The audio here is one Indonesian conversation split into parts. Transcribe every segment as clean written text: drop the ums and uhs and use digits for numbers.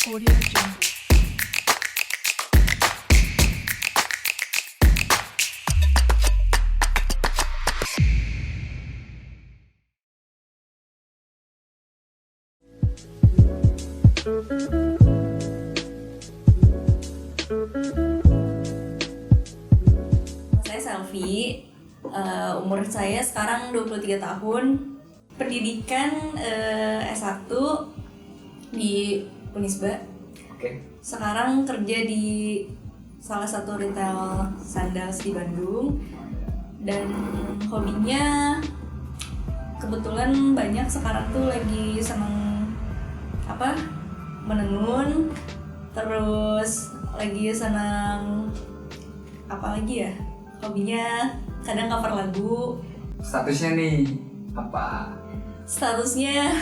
Audio Jungle. Saya Selvi, umur saya sekarang 23 tahun, pendidikan S1 di Unisba. Oke. Sekarang kerja di salah satu retail sandals di Bandung, dan hobinya kebetulan banyak sekarang tuh lagi seneng menenun, terus lagi senang apa lagi ya, hobinya kadang cover lagu. Statusnya nih apa? Statusnya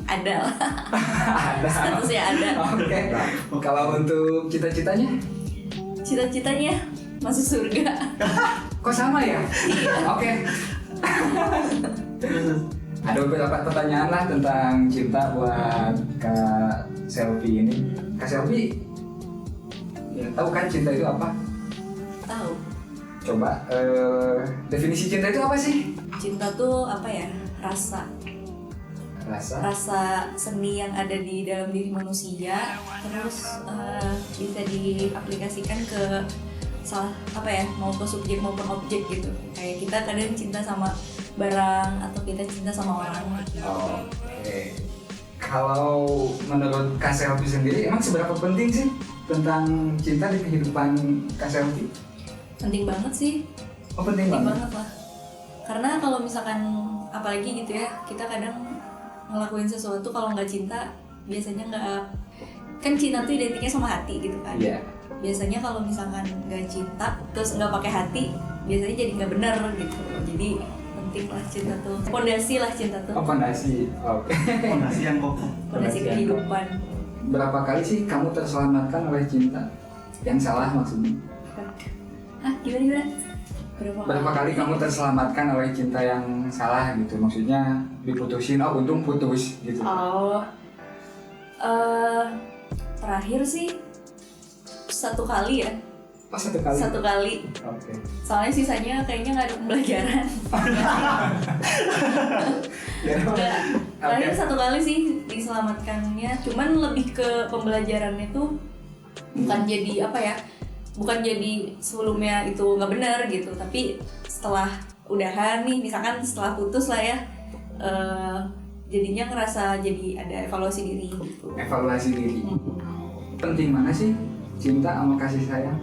ada lah. Ada. Statusnya ada. Oke. Kalau untuk cita-citanya? Cita-citanya masuk surga. Kok sama ya? Oke. Ada beberapa pertanyaan lah tentang cinta buat Kak Selvi ini. Kak Selvi, ya, tahu kan cinta itu apa? Tahu. Coba definisi cinta itu apa sih? Cinta tuh apa ya? Rasa seni yang ada di dalam diri manusia, terus bisa diaplikasikan ke mau ke subjek maupun objek gitu. Kayak kita kadang cinta sama barang atau kita cinta sama orang. Oke. Kalau menurut Kak Selvi sendiri, emang seberapa penting sih tentang cinta di kehidupan Kak Selvi? Penting banget sih. Oh, penting banget lah. Karena kalau misalkan apalagi gitu ya, kita kadang ngelakuin sesuatu kalau nggak cinta, biasanya nggak, kan cinta tuh identiknya sama hati gitu kan. Iya. Biasanya kalau misalkan nggak cinta terus nggak pakai hati, biasanya jadi nggak benar gitu. Jadi penting lah cinta tuh, fondasi lah cinta tuh. Oh, fondasi. Oke. Fondasi yang kokoh. Fondasi kehidupan. Berapa kali sih kamu terselamatkan oleh cinta? Yang salah maksudnya. Gimana? Berapa kali kamu terselamatkan oleh cinta yang salah gitu? Maksudnya diputusin, oh untung putus gitu. Terakhir sih satu kali ya. Oh, satu kali? Satu kali. Oke. Soalnya sisanya kayaknya nggak ada pembelajaran. Terakhir satu kali sih diselamatkannya, cuman lebih ke pembelajarannya tuh bukan jadi bukan jadi sebelumnya itu nggak benar gitu, tapi setelah udahan nih, misalkan setelah putus lah ya, jadinya ngerasa jadi ada evaluasi diri gitu. Evaluasi diri. Penting mana sih cinta sama kasih sayang?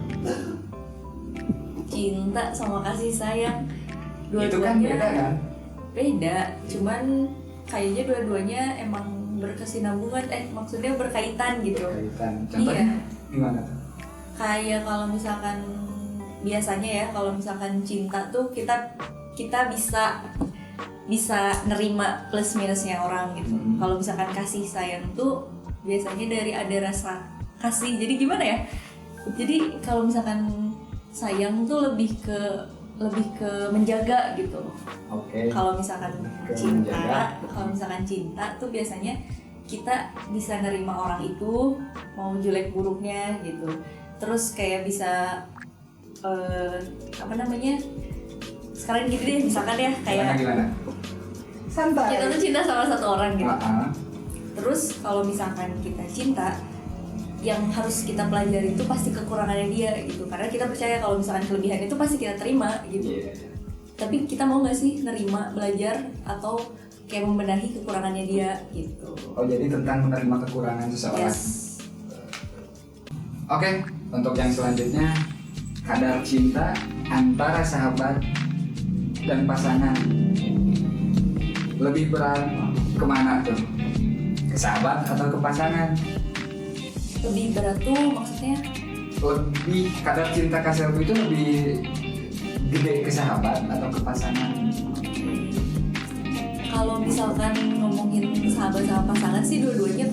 Cinta sama kasih sayang Itu kan beda kan? Beda, cuman kayaknya dua-duanya emang berkesinambungan, maksudnya berkaitan gitu. Berkaitan. Contohnya gimana tuh? Kayak kalau misalkan biasanya ya, kalau misalkan cinta tuh kita bisa nerima plus minusnya orang gitu. Kalau misalkan kasih sayang tuh biasanya dari ada rasa kasih. Jadi gimana ya? Jadi kalau misalkan sayang tuh lebih ke menjaga gitu. Oke. Kalau misalkan cinta tuh biasanya kita bisa nerima orang itu mau jelek buruknya gitu. Terus kayak bisa sekarang gitu deh, misalkan ya kayak gimana? Santai. kita tuh cinta sama satu orang gitu. Terus Kalau misalkan kita cinta, yang harus kita pelajari itu pasti kekurangannya dia gitu. Karena kita percaya kalau misalkan kelebihan itu pasti kita terima gitu. Yeah. Tapi kita mau nggak sih nerima, belajar, atau kayak membenahi kekurangannya dia gitu. Oh, jadi tentang menerima kekurangan seseorang. Yes. Oke, untuk yang selanjutnya, kadar cinta antara sahabat dan pasangan lebih berat kemana tuh? Ke sahabat atau ke pasangan? Lebih berat tuh maksudnya? Lebih kadar cinta Kak Selvi itu lebih gede ke sahabat atau ke pasangan? Kalau misalkan ngomongin sahabat sama pasangan sih, dua-duanya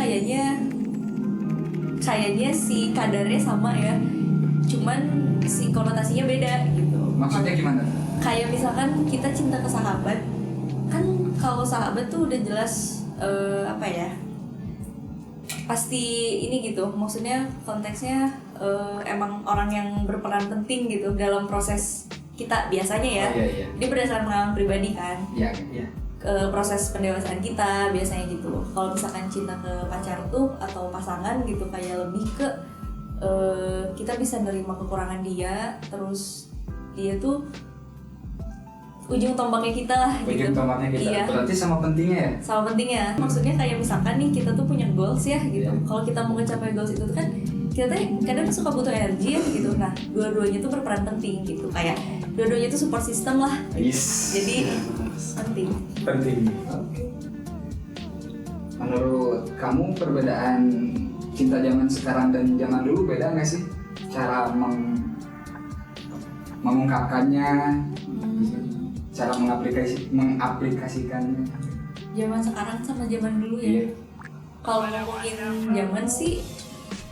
kayaknya si kadarnya sama ya, cuman si konotasinya beda gitu. Maksudnya gimana? Kayak misalkan kita cinta ke sahabat, kan kalau sahabat tuh udah jelas pasti ini gitu, maksudnya konteksnya emang orang yang berperan penting gitu dalam proses kita biasanya ya. Iya. Ini berdasarkan pengalaman pribadi kan. Iya. Proses pendewasaan kita biasanya gitu. Kalau misalkan cinta ke pacar tuh atau pasangan gitu kayak lebih ke kita bisa nerima kekurangan dia, terus dia tuh ujung tombaknya kita lah gitu. Ujung tombaknya kita. Iya. Berarti sama pentingnya ya? Sama pentingnya. Maksudnya kayak misalkan nih kita tuh punya goals ya gitu. Iya. Kalau kita mau mencapai goals itu tuh kan kita tuh kadang suka butuh energi ya gitu. Nah, dua-duanya tuh berperan penting gitu. Kayak dua-duanya tuh support system lah. Yes. Jadi penting. Oke. Menurut kamu perbedaan cinta zaman sekarang dan zaman dulu beda nggak sih? Cara mengungkapkannya, cara mengaplikasikannya. Zaman sekarang sama zaman dulu ya. Iya. Kalau ngomongin zaman sih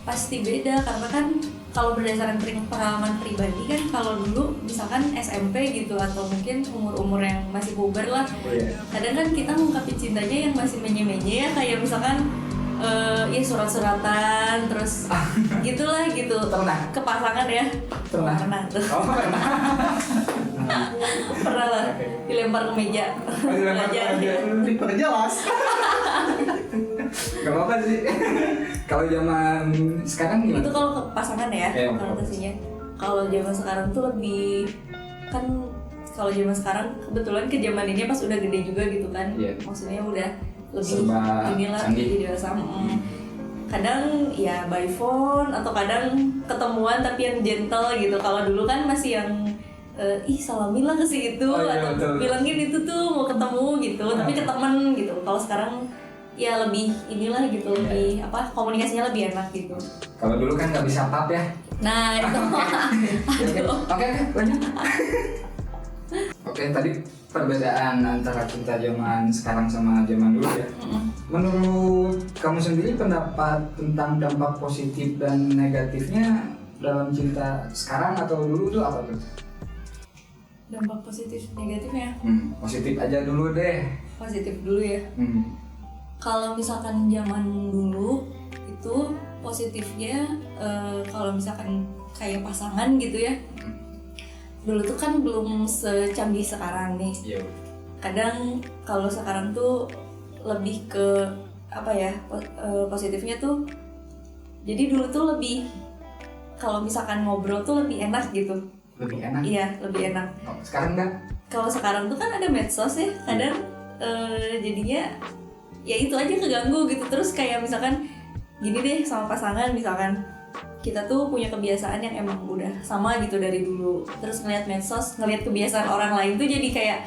pasti beda karena kan kalau berdasarkan pengalaman pribadi kan kalau dulu misalkan SMP gitu atau mungkin umur-umur yang masih puber lah. Oh, iya. Kadang kan kita ngungkapin cintanya yang masih menye-menye ya kayak misalkan ya surat-suratan terus gitulah gitu. Pernah? Ke pasangan ya. Pernah tuh. Oh, pernah. Pernah lah. Oke. Dilempar ke meja. Dilempar ke Belajar. meja. Diperjelas. Gak apa-apa sih. Kalau zaman sekarang gimana? Itu kalau ke pasangan ya, Iya, konotasinya. Kalau zaman sekarang tuh lebih kan kalau zaman sekarang kebetulan ke zaman ini pas udah gede juga gitu kan. Iya. Maksudnya udah lebih Serba inilah canggih. jadi dewasa. Kadang ya by phone atau kadang ketemuan tapi yang gentle gitu. Kalau dulu kan masih yang ih salamilah ke situ Oh, iya, atau betul. bilangin itu tuh mau ketemu gitu, tapi ke temen gitu. Kalau sekarang ya lebih inilah gitu, lebih apa komunikasinya lebih enak gitu. Kalau dulu kan nggak bisa pap ya. Nah itu aduh. Oke, lanjut. Oke, tadi perbedaan antara cinta zaman sekarang sama zaman dulu ya. Menurut kamu sendiri pendapat tentang dampak positif dan negatifnya dalam cinta sekarang atau dulu itu apa tuh? Dampak positif negatifnya Positif aja dulu deh. positif dulu ya. Kalau misalkan zaman dulu itu positifnya kalau misalkan kayak pasangan gitu ya. Dulu tuh kan belum secanggih sekarang nih. Iya. Kadang kalau sekarang tuh lebih ke apa ya positifnya tuh. Jadi dulu tuh lebih kalau misalkan ngobrol tuh lebih enak gitu. Lebih enak. Iya, lebih enak. Oh, sekarang enggak? Kalau sekarang tuh kan ada medsos ya, kadang jadinya ya itu aja keganggu gitu. Terus kayak misalkan gini deh sama pasangan misalkan kita tuh punya kebiasaan yang emang udah sama gitu dari dulu. Terus ngeliat medsos, ngeliat kebiasaan orang lain tuh jadi kayak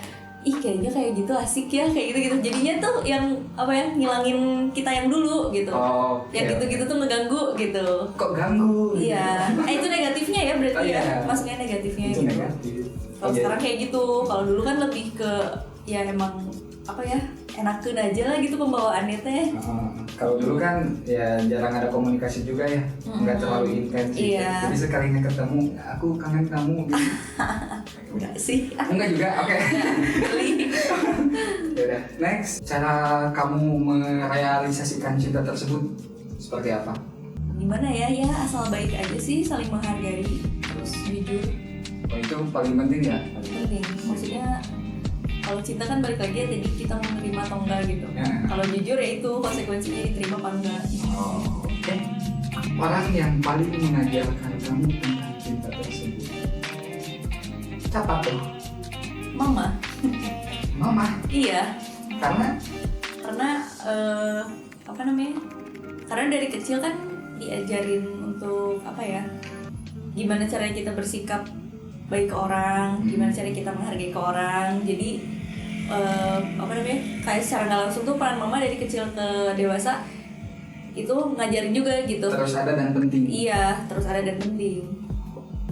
ih kayaknya kayak gitu asik ya kayak gitu-gitu. Jadinya tuh yang apa ya ngilangin kita yang dulu gitu. Oh, Yang gitu-gitu tuh ngeganggu gitu. Kok ganggu? Iya. Itu negatifnya ya berarti Oh, iya. ya. Maksudnya negatifnya Itu gitu. negatif. Kalau sekarang kayak gitu, kalau dulu kan lebih ke ya emang apa ya enakeun aja lah gitu pembawaannya teh. Kalau dulu kan ya jarang ada komunikasi juga ya, nggak terlalu intens. Iya. Jadi sekalinya ketemu, aku kangen kamu. Gitu. Enggak sih. Enggak juga, oke. Ya udah, next. Cara kamu merealisasikan cinta tersebut seperti apa? Gimana ya asal baik aja sih, saling menghargai, terus jujur. Oh, itu paling penting ya. Penting. Maksudnya kalau cinta kan balik lagi ya tadi kita mau menerima atau enggak gitu. Ya. Kalau jujur ya itu konsekuensinya diterima apa enggak. Oh, oke. Orang yang paling mengajarkan kamu tentang cinta tersebut. Siapa tuh? Mama. Mama. Iya. Karena Apa namanya? Karena dari kecil kan diajarin untuk apa ya? Gimana caranya kita bersikap baik ke orang, gimana caranya kita menghargai ke orang. Jadi apa namanya? Kayak secara nggak langsung tuh peran mama dari kecil ke dewasa itu ngajarin juga gitu. terus ada dan penting. Iya, terus ada dan penting.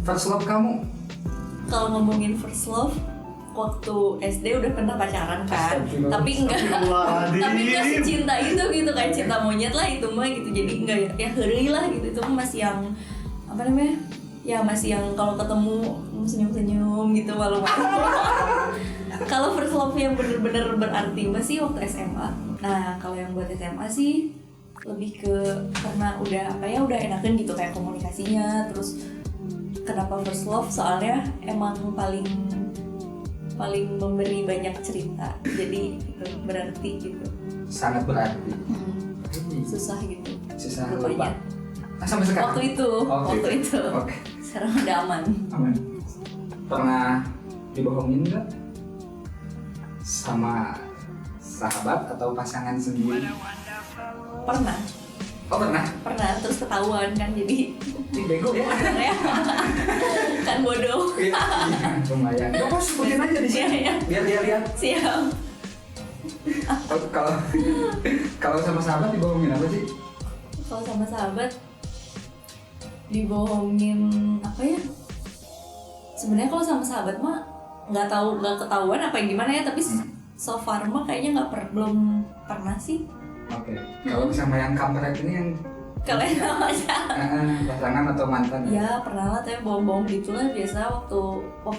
First love kamu? Kalau ngomongin first love, waktu SD udah pernah pacaran kan, Astagfirullah. tapi enggak Astagfirullahaladzim. secinta itu gitu kayak cinta monyet lah itu mah gitu. Jadi enggak ya heureuy lah gitu. Itu mah masih yang apa namanya? Ya masih yang kalau ketemu senyum-senyum gitu malu-malu. Kalau first love yang bener-bener berarti masih waktu SMA. Nah, kalau yang buat SMA sih lebih ke karena udah enakan gitu kayak komunikasinya. Terus kenapa first love, soalnya emang paling memberi banyak cerita, jadi itu berarti gitu. Sangat berarti. Susah gitu Susah lupa. lupa. Sampai sekarang? Waktu itu. Oke. Sekarang udah aman. Pernah dibohongin nggak sama sahabat atau pasangan sendiri? Pernah Oh pernah? terus ketahuan kan, jadi Bego ya? ya kan bodoh. Iya, lumayan. Gak apa sebutin aja di sini. Iya. Biar dia lihat. Siap. Kalau sama sahabat dibohongin apa sih? Kalau sama sahabat dibohongin apa ya? Sebenarnya kalau sama sahabat mah nggak ketahuan apa yang gimana ya, tapi so far mah kayaknya belum pernah sih. Oke. Kalau sama yang kampret ini yang Kalau yang aja. pasangan atau mantan? Ya pernah lah, tapi bohong-bohong gitu lah biasa waktu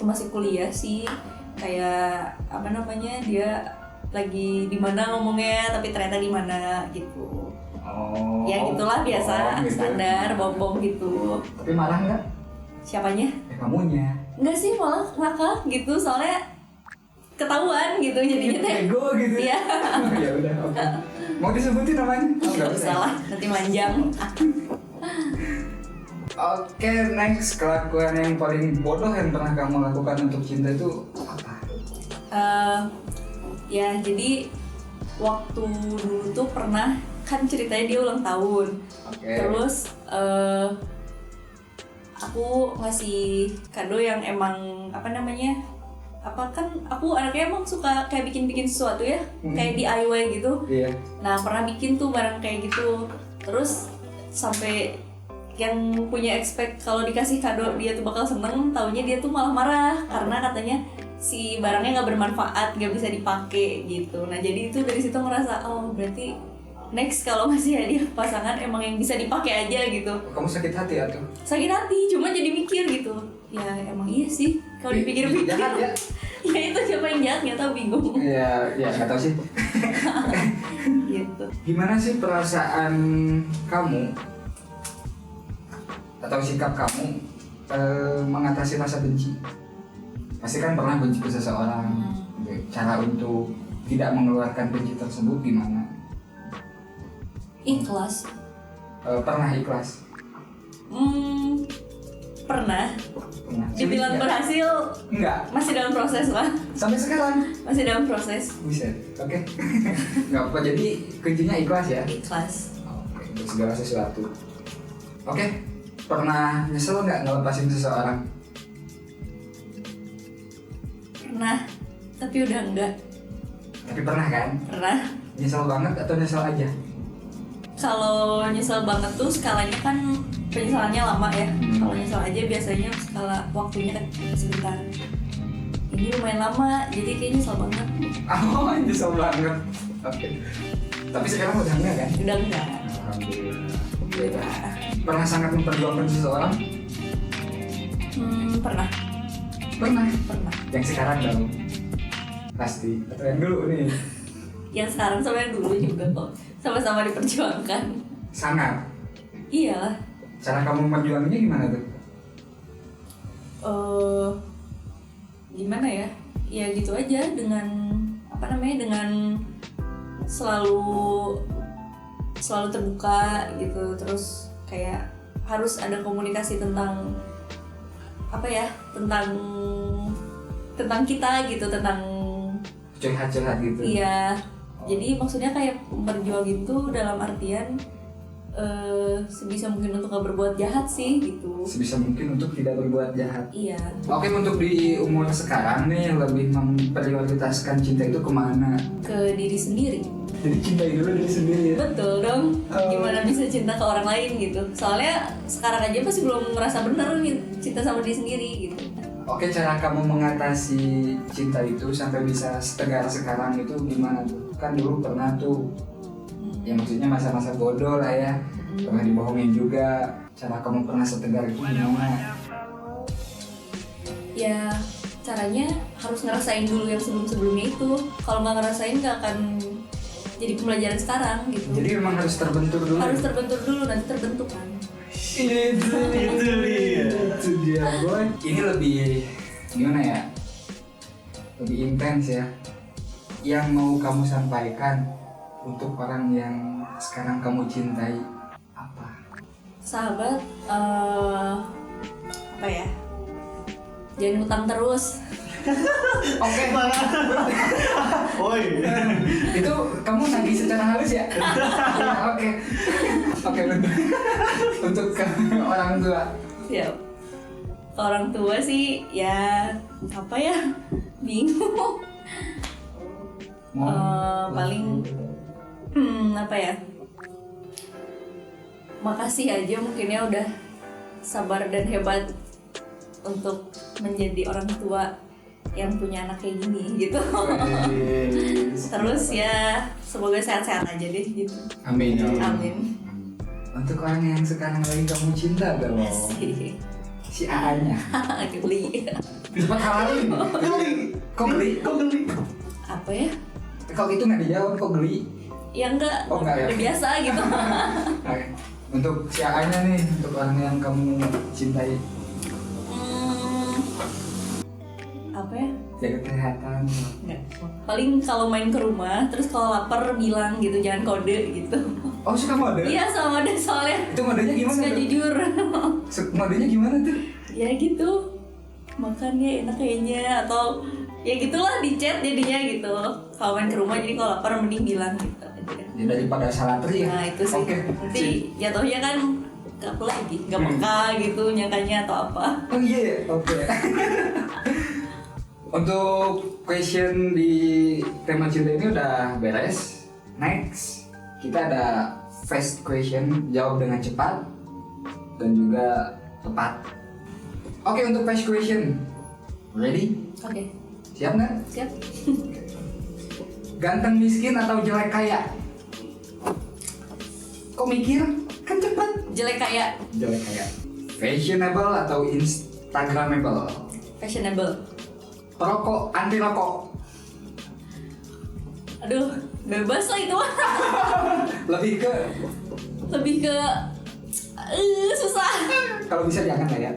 masih kuliah sih. Kayak apa namanya, dia lagi di mana ngomongnya tapi ternyata di mana gitu. Oh. Ya gitulah biasa, gitu. standar bohong gitu. Tapi marah nggak? Siapanya? Kamunya. Enggak sih, malah ngakak gitu, soalnya ketahuan gitu jadinya teh. Bego gitu. Iya. Ya udah, oke. Mau disebutin namanya? Nggak usah lah, nanti manjang. Oke, next, kelakuan yang paling bodoh yang pernah kamu lakukan untuk cinta itu apa? Ya jadi waktu dulu tuh pernah, kan ceritanya dia ulang tahun. Oke. Terus aku ngasih kado yang emang apa namanya, kan aku anaknya emang suka kayak bikin sesuatu ya, kayak DIY gitu. Iya. Nah pernah bikin tuh barang kayak gitu. Terus sampai yang punya expect kalau dikasih kado dia tuh bakal seneng, taunya dia tuh malah marah karena katanya si barangnya nggak bermanfaat, nggak bisa dipakai gitu. Nah jadi itu dari situ ngerasa, oh berarti next kalau ngasih hadiah pasangan emang yang bisa dipakai aja gitu. Kamu sakit hati atau? Sakit hati, cuma jadi mikir gitu. Ya emang iya sih kalau dipikir-pikir. Jahat ya? Ya itu siapa yang jahat nggak tahu, bingung. Ya nggak tahu sih. Gitu. Gimana sih perasaan kamu atau sikap kamu mengatasi rasa benci? Pasti kan pernah benci ke seseorang. Cara untuk tidak mengeluarkan benci tersebut gimana? Ikhlas. Pernah ikhlas? Pernah. Pernah. Dibilang Sulit nggak? berhasil, Enggak. masih dalam proses lah. Sampai sekarang? Masih dalam proses. Bisa. Oke. Nggak apa, jadi kuncinya ikhlas ya? Ikhlas. Oke, untuk segala sesuatu. Oke. Pernah nyesel nggak ngelepasin seseorang? Pernah, tapi udah enggak. Tapi pernah kan? Pernah. Nyesel banget atau nyesel aja? Kalau nyesel banget tuh skalanya kan penyesalannya lama ya. Kalau nyesel aja biasanya skala waktunya kan sebentar. Ini lumayan lama, jadi kayaknya nyesel banget. Oh, nyesel banget. Oke. Tapi sekarang udah enggak kan? Udah enggak. Alhamdulillah. Pernah sangat memperjuangkan seseorang? Pernah. Pernah. Yang sekarang dong? Pasti. Atau yang dulu nih? Yang sekarang sama yang dulu juga kok. Sama-sama diperjuangkan. Sangat. Iyalah. Cara kamu memperjuangannya gimana tuh? Gimana ya? Ya gitu aja, dengan dengan selalu terbuka gitu. Terus kayak harus ada komunikasi tentang tentang kita gitu, tentang curhat-curhat gitu. Iya. Jadi maksudnya kayak berjuang itu dalam artian sebisa mungkin untuk gak berbuat jahat sih gitu. Sebisa mungkin untuk tidak berbuat jahat. Iya. Oke, untuk di umur sekarang nih lebih memprioritaskan cinta itu kemana? Ke diri sendiri. Jadi cintai dulu diri sendiri ya? Betul dong. Gimana bisa cinta ke orang lain gitu? Soalnya sekarang aja pasti belum ngerasa bener nih cinta sama diri sendiri gitu. Oke, cara kamu mengatasi cinta itu sampai bisa setegar sekarang itu gimana tuh? Kan dulu pernah tuh, ya maksudnya masa-masa bodoh lah ya, pernah dibohongin juga. Cara kamu pernah setegar itu gimana? Ya caranya harus ngerasain dulu yang sebelum-sebelumnya itu. Kalau nggak ngerasain nggak akan jadi pembelajaran sekarang gitu. Jadi memang harus terbentur dulu. Harus terbentur dulu, nanti terbentuk kan. Itu dia boy. Ini lebih gimana ya? Lebih intens ya. Yang mau kamu sampaikan untuk orang yang sekarang kamu cintai apa? Sahabat, apa ya? Jangan utang terus. Oke. Oi. Itu kamu nagih secara halus ya? Ya, oke. Oke, untuk orang tua. Siap. Ke orang tua sih ya apa ya? Bingung. Paling apa ya? Makasih aja mungkin ya udah sabar dan hebat untuk menjadi orang tua yang punya anak kayak gini gitu. Terus ya semoga sehat-sehat aja deh gitu. Amin. Amin. Untuk orang yang sekarang lagi kamu cinta dong. Si AA-nya. Geli. Cepat halalin. Geli. Kok geli? Kok geli? Apa ya? Kalau itu nggak dijawab kok geli? Ya enggak. Oh, enggak ya? Udah biasa gitu. Oke. Untuk si AA-nya nih, untuk orang yang kamu cintai, Apa ya? jaga kesehatan. Enggak. Paling kalau main ke rumah, terus kalau lapar bilang gitu, jangan kode gitu. Oh, suka mode? Iya sama mode soalnya. Itu modenya gimana Suka tuh? jujur. Modenya gimana tuh? Ya gitu. Makannya enak kayaknya atau ya gitulah di chat jadinya gitu. Kalau main ke rumah jadi kalau lapar mending bilang gitu aja. Ya, daripada salah tri ya. Nah itu sih. Oke. Nanti jatuhnya kan gak apa lagi, gak peka gitu nyangkanya atau apa. Oh iya, ya? Oke. Untuk question di tema cinta ini udah beres. Next, kita ada fast question, jawab dengan cepat dan juga tepat. Oke, untuk fast question, ready? Oke. Siap nggak? Siap. Ganteng miskin atau jelek kaya? Kok mikir? Kan cepat. Jelek kayak Jelek kaya. Fashionable atau instagramable? fashionable. Perokok, anti rokok? Aduh, bebas lah itu. Lebih ke Lebih ke susah. kalau bisa jangan lah ya.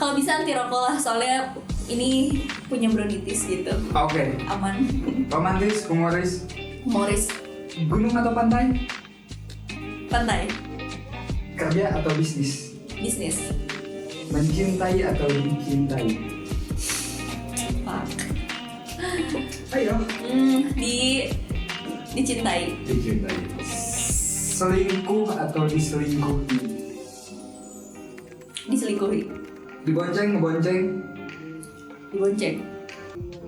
Kalau bisa anti rokok lah, soalnya ini punya bronkitis gitu. Oke. Aman. Romantis, humoris, Humoris. gunung atau pantai? Pantai. Kerja atau bisnis? Bisnis. Mencintai atau dicintai? Fuck. Ayo. Dicintai. Dicintai. Selingkuh atau diselingkuhi? Diselingkuhi. Dibonceng, ngebonceng? Dibonceng.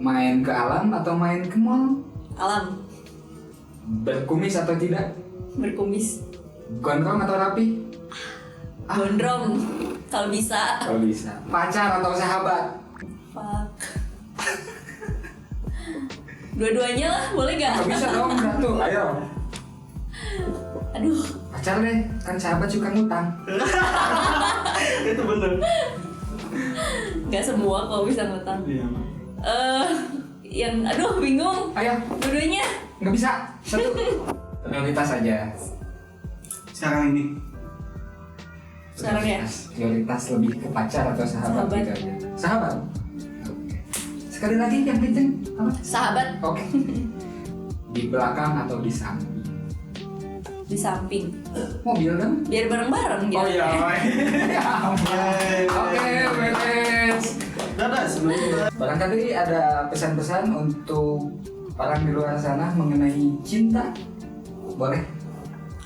Main ke alam atau main ke mall? Alam. Berkumis atau tidak? Berkumis. Gondrong atau rapi? Gondrong. Kalau bisa. Kalau bisa. Pacar atau sahabat? Fuck. Dua-duanya lah, boleh gak? Gak bisa dong, satu. Ayo. Aduh. Pacar deh, kan sahabat suka ngutang. Itu bener. Gak semua kalau bisa ngutang. Iya. Aduh bingung. Ayo, Dua-duanya. nggak bisa. Satu. Prioritas aja. Sekarang ini. Sekarang ya? Prioritas lebih ke pacar atau sahabat? Sahabat. gitu aja. Sahabat. Oke. Sekali lagi yang kenceng apa? Sahabat. Oke. Di belakang atau di samping? Di samping. Mobil kan? Biar bareng-bareng gitu. Oh iya. Ya ampun. Oke, beres. Dadah sebelumnya. Barangkali ada pesan-pesan untuk orang di luar sana mengenai cinta, boleh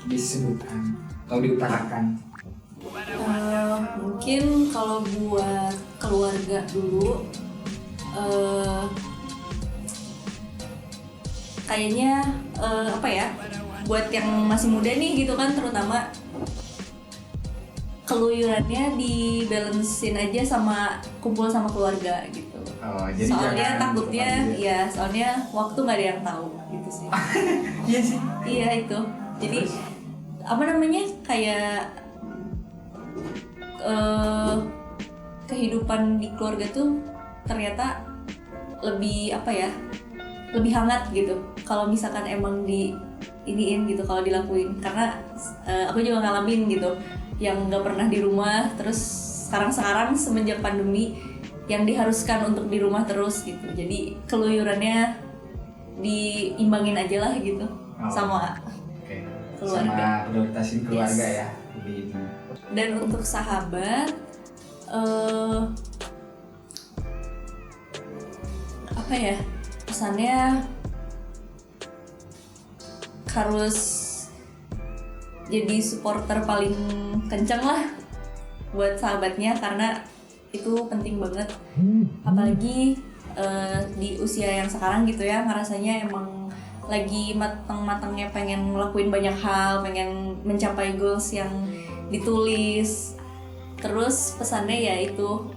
disebutkan atau diutarakan. Mungkin kalau buat keluarga dulu, kayaknya apa ya? Buat yang masih muda nih gitu kan, terutama keluyurannya dibalancein aja sama kumpul sama keluarga gitu. Oh, jadi Soalnya jangan takutnya lupa ya, soalnya waktu nggak ada yang tahu gitu sih. Iya sih. Iya itu. Jadi apa namanya kayak kehidupan di keluarga tuh ternyata lebih apa ya? Lebih hangat gitu. Kalau misalkan emang iniin gitu kalau dilakuin, karena aku juga ngalamin gitu yang nggak pernah di rumah, terus sekarang semenjak pandemi yang diharuskan untuk di rumah terus gitu, jadi keluyurannya diimbangin aja lah gitu. Sama Oke. keluarga. Sama prioritasin keluarga Yes. ya. Lebih. Dan untuk sahabat, apa ya, pesannya harus jadi supporter paling kencang lah buat sahabatnya, karena itu penting banget. Apalagi di usia yang sekarang gitu ya, ngerasanya emang lagi matang-matangnya pengen ngelakuin banyak hal, pengen mencapai goals yang ditulis. Terus pesannya ya itu,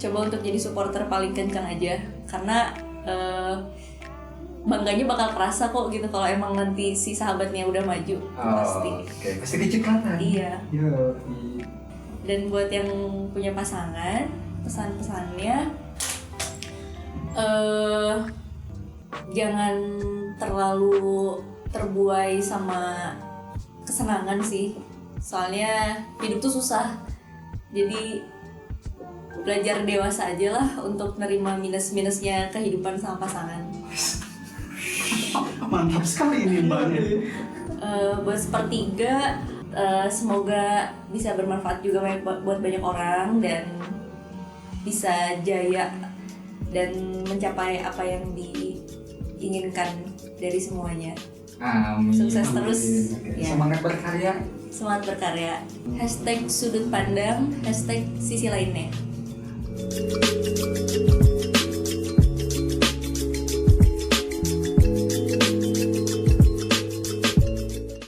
coba untuk jadi supporter paling kencang aja, karena bangganya bakal kerasa kok gitu kalau emang nanti si sahabatnya udah maju. Pasti. Oke. Pasti dicipratan. Iya. Yo. Dan buat yang punya pasangan, pesan-pesannya jangan terlalu terbuai sama kesenangan sih, soalnya hidup tuh susah, jadi belajar dewasa aja lah untuk nerima minus-minusnya kehidupan sama pasangan. Mantap sekali ini mbaknya. Buat sepertiga, semoga bisa bermanfaat juga buat banyak orang dan bisa jaya dan mencapai apa yang diinginkan dari semuanya. Amin. Sukses terus. Oke. Ya. Semangat berkarya. Semangat berkarya. #sudut pandang, #sisi lainnya.